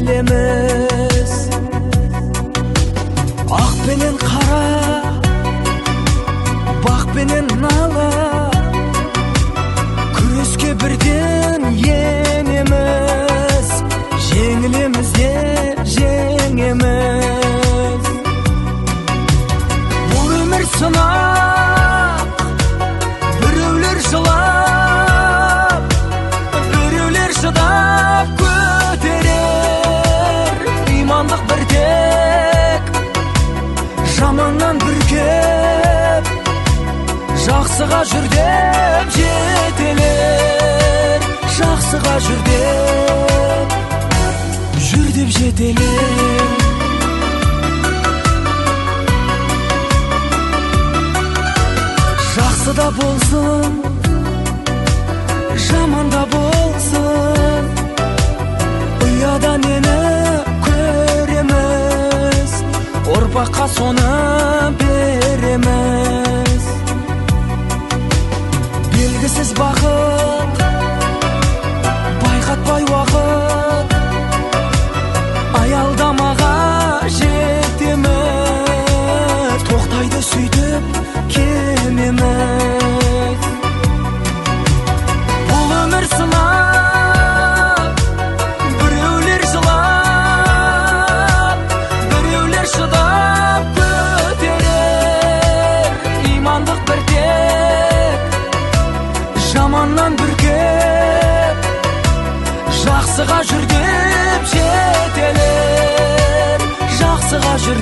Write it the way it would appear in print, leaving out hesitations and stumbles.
еліміз. Ақ пенен қара, бақ пенен нала, күреске бірден енеміз. Жеңілеміз де жеңеміз. Бұл өмір сынақ, біреулер жылап, біреулер шыдап көтерер. Имандық бір тек жаманнан бүркеп, жақсыға жүр деп жетелер. Жақсыға жүр деп жетелер. Жақсы да болсын, жаман да болсын, ұяда нені көреміз, ұрпаққа соны береміз. Белгісіз бақыт, байқатпай уақыт, аялдамаға жетеміз. Тоқтайды сөйтіп кемеміз. Бұл өмір сынақ, біреулер жылап, біреулер шыдап көтерер. Имандық бір тек жаманнан бүркеп, жақсыға жүр деп жетелер. Жақсыға жүр